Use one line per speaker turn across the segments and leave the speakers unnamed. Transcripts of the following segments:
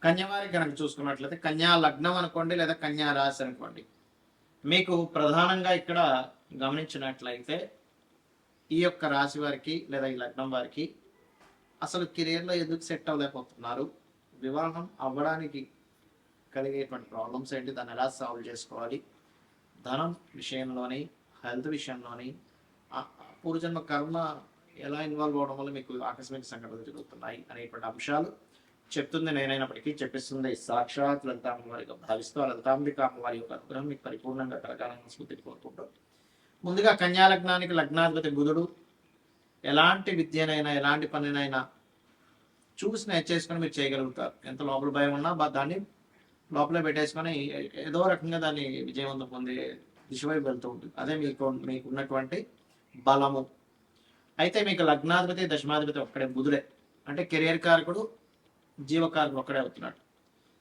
కన్యవారికి కనుక చూసుకున్నట్లయితే కన్యా లగ్నం అనుకోండి లేదా కన్యా రాశి అనుకోండి, మీకు ప్రధానంగా ఇక్కడ గమనించినట్లయితే ఈ యొక్క రాశి వారికి లేదా ఈ లగ్నం వారికి అసలు కెరీర్లో ఎందుకు సెట్ అవ్వలేకపోతున్నారు, వివాహం అవ్వడానికి కలిగేటువంటి ప్రాబ్లమ్స్ ఏంటి, దాన్ని ఎలా సాల్వ్ చేసుకోవాలి, ధనం విషయంలోని హెల్త్ విషయంలోని పూర్వజన్మ కర్మ ఎలా ఇన్వాల్వ్ అవడం వల్ల మీకు ఆకస్మిక సంఘటనలు జరుగుతున్నాయి అనేటువంటి అంశాలు చెప్తుంది నేనైనప్పటికీ చెప్పిస్తుంది సాక్షాత్ లలితామ్మవారిగా భావిస్తూ ఆ లలితాంబిక అమ్మవారి యొక్క అనుగ్రహం మీకు పరిపూర్ణంగా కలగాలని స్ఫూర్తిని కోరుకుంటూ, ముందుగా కన్యా లగ్నానికి లగ్నాధిపతి బుధుడు ఎలాంటి విద్యనైనా ఎలాంటి పనినైనా చూసి నేర్చేసుకొని మీరు చేయగలుగుతారు. ఎంత లోపల భయం ఉన్నా దాన్ని లోపలే పెట్టేసుకొని ఏదో రకంగా దాన్ని విజయవంతం పొందే దిశ వైపు వెళ్తూ ఉంటుంది. అదే మీకు ఉన్నటువంటి బలము. అయితే మీకు లగ్నాధిపతి దశమాధిపతి ఒక్కడే బుధుడే, అంటే కెరియర్ కారకుడు జీవకారకుడు ఒక్కడే అవుతున్నాడు.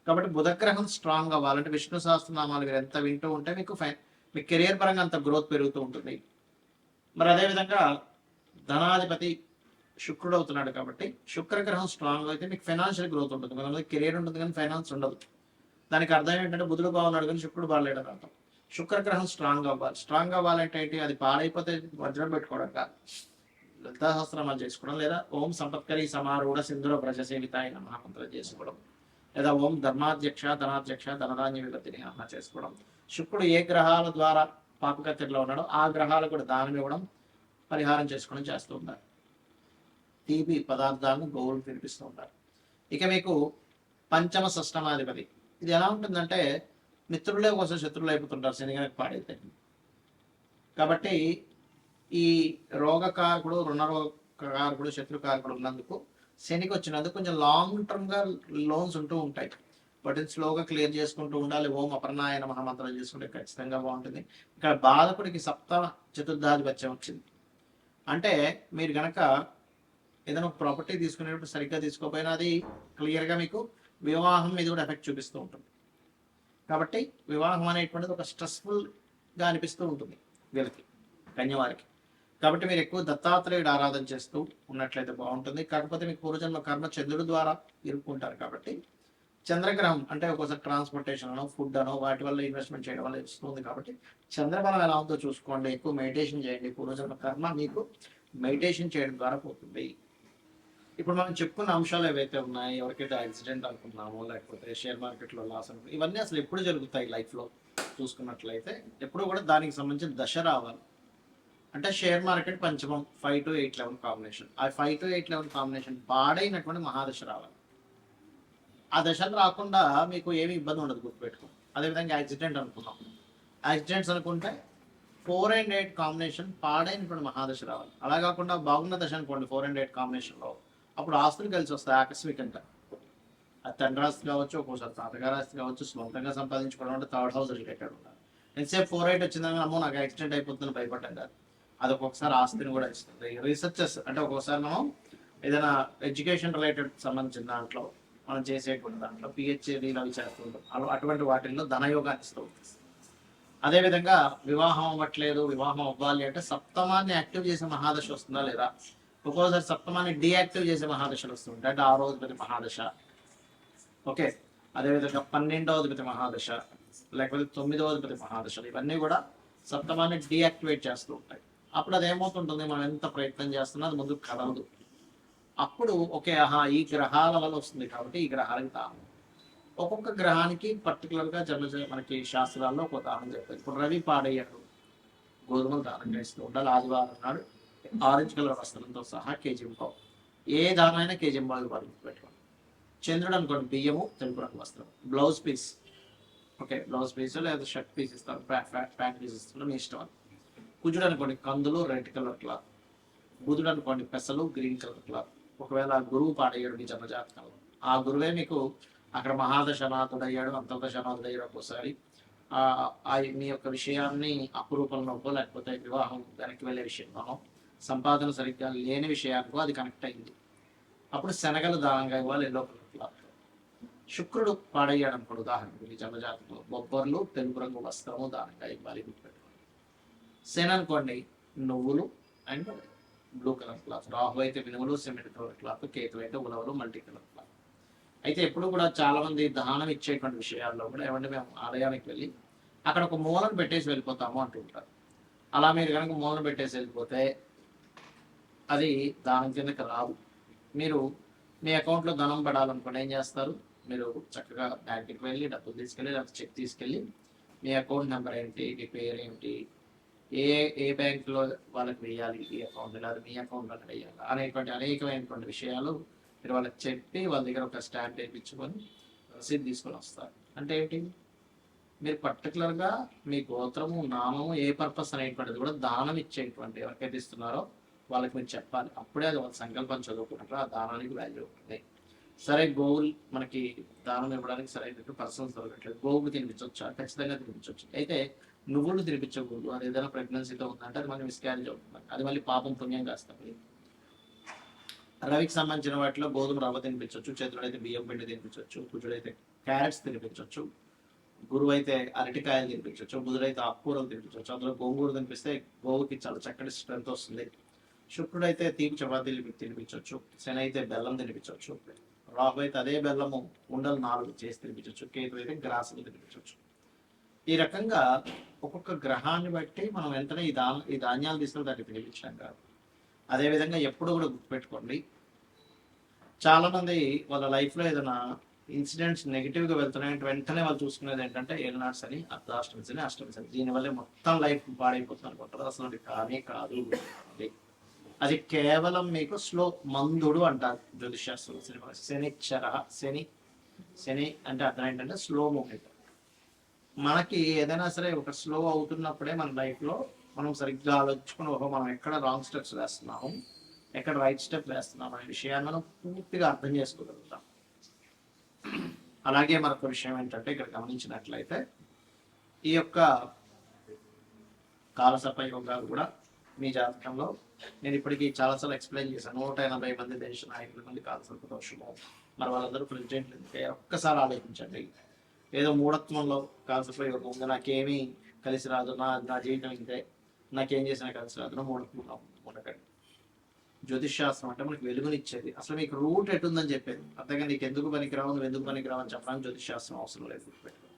కాబట్టి బుధగ్రహం స్ట్రాంగ్ అవ్వాలంటే విష్ణు సహస్రనామాలు మీరు ఎంత వింటూ ఉంటే మీకు మీ కెరియర్ పరంగా అంత గ్రోత్ పెరుగుతూ ఉంటుంది. మరి అదేవిధంగా ధనాధిపతి శుక్రుడు అవుతున్నాడు కాబట్టి శుక్రగ్రహం స్ట్రాంగ్ అయితే మీకు ఫైనాన్షియల్ గ్రోత్ ఉంటుంది. కొంతమంది కెరియర్ ఉంటుంది కానీ ఫైనాన్స్ ఉండదు. దానికి అర్థం ఏంటంటే బుధుడు బాగున్నాడు కానీ శుక్రుడు బాగాలేడు అని అర్థం. శుక్రగ్రహం స్ట్రాంగ్ అవ్వాలి. స్ట్రాంగ్ అవ్వాలంటే ఏంటి, అది పాడైపోతే వజ్రం పెట్టుకోవడం కాదు, లలితా సహస్రనామాలు చేసుకోవడం, లేదా ఓం సంపత్కరి సమారూఢ సింధుర వ్రజ సేవితాయ మహామంత్రం చేసుకోవడం, లేదా ఓం ధర్మాధ్యక్ష ధనాధ్యక్ష ధనధాన్య విభక్తిని ఆహ్నా చేసుకోవడం. శుక్రుడు ఏ గ్రహాల ద్వారా పాపకత్తిలో ఉన్నాడో ఆ గ్రహాలు కూడా దానం ఇవ్వడం, పరిహారం చేసుకోవడం చేస్తూ ఉంటారు. తీపి పదార్థాలను గోవులు తినిపిస్తూ ఉంటారు. ఇక మీకు పంచమ షష్టమాధిపతి, ఇది ఎలా ఉంటుందంటే మిత్రులే కోసం శత్రువులు అయిపోతుంటారు శని కనుక పాడైతే. కాబట్టి ఈ రోగకారకుడు రుణరోగకారకుడు శత్రుకారకుడు ఉన్నందుకు శనికి వచ్చినందుకు కొంచెం లాంగ్ టర్మ్గా లోన్స్ ఉంటూ ఉంటాయి. వాటిని స్లోగా క్లియర్ చేసుకుంటూ ఉండాలి. ఓం అపర్ణాయన మహామంత్రం చేసుకుంటే ఖచ్చితంగా బాగుంటుంది. ఇక్కడ బాధకుడికి సప్తమ చతుర్థాధిపత్యం వచ్చింది అంటే మీరు కనుక ఏదైనా ఒక ప్రాపర్టీ తీసుకునేటప్పుడు సరిగ్గా తీసుకోకపోయినా అది క్లియర్గా మీకు వివాహం మీద కూడా ఎఫెక్ట్ చూపిస్తూ ఉంటుంది. కాబట్టి వివాహం అనేటువంటిది ఒక స్ట్రెస్ఫుల్గా అనిపిస్తూ ఉంటుంది వీళ్ళకి, కన్యవారికి. కాబట్టి మీరు ఎక్కువ దత్తాత్రేయుడు ఆరాధన చేస్తూ ఉన్నట్లయితే బాగుంటుంది. కాకపోతే మీకు పూర్వజన్మ కర్మ చంద్రుడి ద్వారా ఇరుక్కుంటారు కాబట్టి చంద్రగ్రహం అంటే ఒక్కోసారి ట్రాన్స్పోర్టేషన్ అనో ఫుడ్ అనో వాటి వల్ల ఇన్వెస్ట్మెంట్ చేయడం వల్ల ఇస్తుంది. కాబట్టి చంద్రబలం ఎలా ఉందో చూసుకోండి, ఎక్కువ మెడిటేషన్ చేయండి. పూర్వజన్మ కర్మ మీకు మెడిటేషన్ చేయడం ద్వారా పోతుంది. ఇప్పుడు మనం చెప్పుకున్న అంశాలు ఏవైతే ఉన్నాయో, ఎవరికైతే యాక్సిడెంట్ అనుకున్నామో లేకపోతే షేర్ మార్కెట్లో లాస్ అనుకున్నాం, ఇవన్నీ అసలు ఎప్పుడు జరుగుతాయి లైఫ్లో చూసుకున్నట్లయితే ఎప్పుడు కూడా దానికి సంబంధించిన దశ రావాలి. అంటే షేర్ మార్కెట్ పంచమం 5 to 8 లెవెల్ కాంబినేషన్, ఆ 5 to 8 లెవెల్ కాంబినేషన్ పాడైనటువంటి మహాదశ రావాలి. ఆ దశలు రాకుండా మీకు ఏమి ఇబ్బంది ఉండదు, గుర్తుపెట్టుకోండి. అదేవిధంగా యాక్సిడెంట్ అనుకున్నాం, యాక్సిడెంట్స్ అనుకుంటే 4 and 8 కాంబినేషన్ పాడైనటువంటి మహాదశ రావాలి. అలా కాకుండా బాగున్న దశ అనుకోండి 4 and 8 కాంబినేషన్లో, అప్పుడు ఆస్తులు కలిసి వస్తాయి ఆకస్మికంగా. అది తండ్రి ఆస్తి కావచ్చు, ఒక్కోసారి తాతగారి ఆస్తి కావచ్చు, సొంతంగా సంపాదించుకోవడం అంటే థర్డ్ హౌస్ రిలేటెడ్ ఉండాలి. ఎంతసేపు 4-8 వచ్చిందని అమ్మో నాకు యాక్సిడెంట్ అయిపోతుందని భయపడ్డాం కాదు, అది ఒక్కొక్కసారి ఆస్తిని కూడా ఇస్తుంది. రీసెర్చెస్ అంటే ఒక్కొక్కసారి మనం ఏదైనా ఎడ్యుకేషన్ రిలేటెడ్ సంబంధించిన దాంట్లో మనం చేసేటువంటి దాంట్లో పిహెచ్డీలు అవి చేస్తుంటాం, అటువంటి వాటిల్లో ధనయోగాన్ని ఇస్తూ ఉంటుంది. అదేవిధంగా వివాహం అవ్వట్లేదు, వివాహం అవ్వాలి అంటే సప్తమాన్ని యాక్టివ్ చేసే మహాదశ వస్తుందా లేదా, ఒక్కోసారి సప్తమాన్ని డీయాక్టివ్ చేసే మహాదశలు వస్తుంటాయి, అంటే 6వ అధిపతి మహాదశ. ఓకే, అదేవిధంగా 12వ అధిపతి మహాదశ, లేకపోతే 9వ అధిపతి మహాదశలు, ఇవన్నీ కూడా సప్తమాన్ని డీయాక్టివేట్ చేస్తూ ఉంటాయి. అప్పుడు అది ఏమవుతుంటుంది, మనం ఎంత ప్రయత్నం చేస్తున్నా అది ముందుకు కదలదు. అప్పుడు ఓకే ఈ గ్రహాల వల్ల వస్తుంది కాబట్టి ఈ గ్రహాలకి దానం, ఒక్కొక్క గ్రహానికి పర్టికులర్గా మనకి శాస్త్రాల్లో ఒక దానం చెప్తారు. ఇప్పుడు రవి పాడయ్యాడు, గోధుమలు దానంగా ఇస్తూ ఉండాలి. ఆదివారం నాడు ఆరెంజ్ కలర్ వస్త్రంతో సహా కేజీంపావు, ఏ దానమైనా కేజీంపావు పెట్టుకోండి. చంద్రుడు అనుకోండి బియ్యము తెలుపు రంగు వస్త్రం, blouse piece, okay blouse piece లేదా షర్ట్ పీస్ ఇస్తారు, ప్యాంట్ పీస్ ఇస్తారు, మీ ఇష్టం. కుజుడు అనుకోండి కందులు రెడ్ కలర్ క్లాత్, బుధుడు అనుకోండి పెసలు గ్రీన్ కలర్ క్లాత్. ఒకవేళ గురువు పాడయ్యాడు మీ జన్మజాతకంలో, ఆ గురువే మీకు అక్కడ మహాదశనాథుడయ్యాడు, అంతర్దశనాథుడయ్యాడు, ఒక్కోసారి మీ యొక్క విషయాన్ని అపురూపంలోకో లేకపోతే వివాహం వెనక్కి వెళ్ళే విషయంలోనో సంపాదన సరిగ్గా లేని విషయానికో అది కనెక్ట్ అయింది. అప్పుడు శనగలు దానంగా ఇవ్వాలి ఎల్లో కలర్ క్లాత్. శుక్రుడు పాడయ్యాడు అనుకోండి ఉదాహరణకు మీ జన్మజాతకంలో, బొబ్బర్లు తెలుపు రంగు వస్త్రము దానంగా ఇవ్వాలి, గుర్తుపెట్టుకోండి. శని అనుకోండి నువ్వులు and blue colour cloth, Rahu అయితే మినుములు సిమెంట్ కలర్ క్లాత్, కేతు అయితే ఉలవలు మల్టీ కలర్ క్లాత్. అయితే ఎప్పుడు కూడా చాలా మంది దానం ఇచ్చేటువంటి విషయాల్లో కూడా ఏమంటే మేము ఆలయానికి వెళ్ళి అక్కడ ఒక మూలను పెట్టేసి వెళ్ళిపోతాము అంటుంటారు. అలా మీరు కనుక మూలను పెట్టేసి వెళ్ళిపోతే అది దానం కిందకి రావు. మీరు మీ అకౌంట్లో ధనం పడాలనుకోండి ఏం చేస్తారు, మీరు చక్కగా బ్యాంక్కి వెళ్ళి డబ్బులు తీసుకెళ్ళి లేకపోతే చెక్ తీసుకెళ్ళి మీ అకౌంట్ నెంబర్ ఏంటి, మీ పేరు ఏంటి, ఏ ఏ బ్యాంకులో వాళ్ళకి వేయాలి ఈ అకౌంట్, లేదా మీ అకౌంట్లో వేయాలి అనేటువంటి అనేకమైనటువంటి విషయాలు మీరు వాళ్ళకి చెప్పి వాళ్ళ దగ్గర ఒక స్టాంప్ వేయించుకొని రసీదు తీసుకొని వస్తారు. అంటే ఏంటి, మీరు పర్టికులర్గా మీ గోత్రము నామము ఏ పర్పస్ అనేటువంటిది కూడా దానం ఇచ్చేటువంటి ఎవరికైతే ఇస్తున్నారో వాళ్ళకి మీరు చెప్పాలి. అప్పుడే అది వాళ్ళ సంకల్పం చదువుకుంటారు, ఆ దానానికి వాల్యూ ఉంటుంది. సరే గోవులు మనకి దానం ఇవ్వడానికి సరైన పర్సన్స్ దొరకట్లేదు, గోవులు తినిపించవచ్చా? ఖచ్చితంగా తినిపించవచ్చు. అయితే నువ్వులు తినిపించకూడదు, అది ఏదైనా ప్రెగ్నెన్సీతో ఉందంటే అది మళ్ళీ మిస్క్యారేజ్ అవుతుంది, అది మళ్ళీ పాపం పుణ్యం కాస్తుంది. రవికి సంబంధించిన వాటిలో గోధుమ రవ్వ తినిపించవచ్చు, చేతుడైతే బియ్యం పిండి తినిపించవచ్చు, కుజుడైతే క్యారెట్స్ తినిపించవచ్చు, గురువు అయితే అరటికాయలు తినిపించవచ్చు, బుధుడైతే ఆకుకూరలు తినిపించవచ్చు. అందులో గోంగూర తినిపిస్తే గోవుకి చాలా చక్కటి స్ట్రెంత్ వస్తుంది. శుక్రుడైతే తీపి చపాతీలు తినిపించవచ్చు, శని అయితే బెల్లం తినిపించవచ్చు, రాహు అయితే అదే బెల్లము ఉండలు 4 చేసి తినిపించవచ్చు, కేతు అయితే గ్రాసులు తినిపించవచ్చు. ఈ రకంగా ఒక్కొక్క గ్రహాన్ని బట్టి మనం వెంటనే ఈ ధాన్యాలు తీసుకుని దాన్ని తినిపించడం కాదు. అదేవిధంగా ఎప్పుడు కూడా గుర్తుపెట్టుకోండి, చాలా మంది వాళ్ళ లైఫ్లో ఏదైనా ఇన్సిడెంట్స్ నెగిటివ్గా వెళ్తున్నాయంటే వెంటనే వాళ్ళు చూసుకునేది ఏంటంటే ఏలినాడ్స్ అని, అర్ధాష్టమిస్ అని, అష్టమిస్ అని. దీనివల్ల మొత్తం లైఫ్ పాడైపోతుంది అనుకుంటారు. అసలు అది కానే కాదు. అది కేవలం మీకు స్లో మందుడు అంటారు జ్యోతిషాస్త్రం. శనిచ్చర, శని అంటే అర్థం ఏంటంటే స్లో మూమెంట్. మనకి ఏదైనా సరే ఒక స్లో అవుతున్నప్పుడే మన లైఫ్లో మనం సరిగ్గా ఆలోచించుకుని మనం ఎక్కడ రాంగ్ స్టెప్స్ వేస్తున్నాము, ఎక్కడ రైట్ స్టెప్ వేస్తున్నాం అనే విషయాన్ని మనం పూర్తిగా అర్థం చేసుకోగలుగుతాం. అలాగే మరొక విషయం ఏంటంటే ఇక్కడ గమనించినట్లయితే ఈ యొక్క కాలసర్ప యోగాలు కూడా మీ జాతకంలో నేను ఇప్పటికీ చాలాసార్లు ఎక్స్ప్లెయిన్ చేశాను. 180 మంది దేశ నాయకుల మంది కాలసర్ప దోషము, మరి వాళ్ళందరూ ప్రెసిడెంట్లు ఎందుకే ఒక్కసారి ఆలోచించండి. ఏదో మూఢత్వంలో కాలసర్ప యోగం ఉంది, నాకేమీ కలిసి రాదు, నా జీవితం ఇంతే, నాకేం చేసినా కలిసి రాదు, మూఢత్వంలో ఉండకండి. జ్యోతిష్ శాస్త్రం అంటే మనకి వెలుగునిచ్చేది, అసలు మీకు రూట్ ఎటుందని చెప్పేది. అంతేగా నీకు ఎందుకు పనికిరావు, నువ్వు ఎందుకు పనికిరావు అని చెప్పడానికి జ్యోతిష్ శాస్త్రం అవసరం లేదు, గుర్తుపెట్టుకో.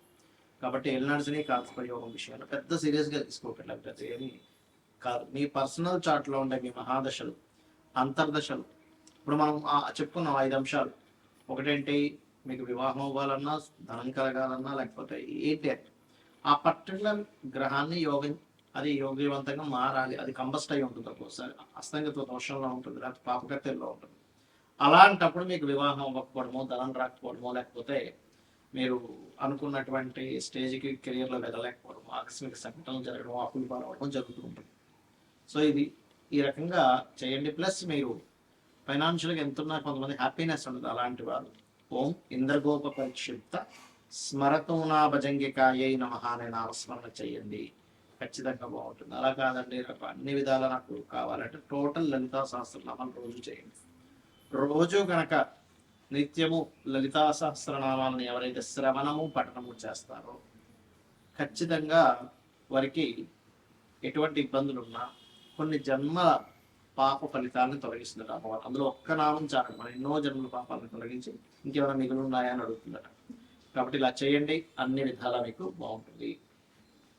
కాబట్టి ఎల్నాడ్స్ని కాలసర్ప యోగం విషయాలు పెద్ద సీరియస్గా తీసుకోకండి. అవి ఏమి కాదు. మీ పర్సనల్ చార్ట్లో ఉండే మీ మహాదశలు, అంతర్దశలు, ఇప్పుడు మనం చెప్పుకున్నాం 5 అంశాలు. ఒకటేంటి, మీకు వివాహం అవ్వాలన్నా, ధనం కలగాలన్నా, లేకపోతే ఏంటి ఆ పర్టికులర్ గ్రహాన్ని అది యోగవంతంగా మారాలి. అది కంబస్ట్ అయి ఉంటుంది, ఒక్కోసారి అస్తంగత దోషంలో ఉంటుంది, లేకపోతే పాపకర్తెల్లో ఉంటుంది. అలాంటప్పుడు మీకు వివాహం అవ్వకపోవడమో, ధనం రాకపోవడమో, లేకపోతే మీరు అనుకున్నటువంటి స్టేజ్కి కెరియర్లో వెళ్ళలేకపోవడం, ఆకస్మిక సంఘటనలు జరగడం, అప్పులు పాలవడం జరుగుతూ ఉంటుంది. సో ఇది ఈ రకంగా చేయండి. ప్లస్ మీరు ఫైనాన్షియల్గా ఎంతున్నా కొంతమంది హ్యాపీనెస్ ఉండదు. అలాంటి వారు ఓం ఇంద్రగోప పరిక్షిప్త స్మరతోనా భజంగికాయై నమః అనే నామస్మరణ చేయండి, ఖచ్చితంగా బాగుంటుంది. అలా కాదండి నాకు అన్ని విధాలా నాకు కావాలంటే టోటల్ లలితా సహస్రనామాలు రోజు చేయండి. రోజు కనుక నిత్యము లలితా సహస్రనామాలను ఎవరైతే శ్రవణము పఠనము చేస్తారో ఖచ్చితంగా వారికి ఎటువంటి ఇబ్బందులు ఉన్నా కొన్ని జన్మల పాప ఫలితాలను తొలగిస్తున్నారు అమ్మవారు. అందులో ఒక్క నామం చాలు మన ఎన్నో జన్మల పాపాలను తొలగించి ఇంకేమైనా మిగులు ఉన్నాయా అని అడుగుతుందట. కాబట్టి ఇలా చేయండి, అన్ని విధాలా మీకు బాగుంటుంది.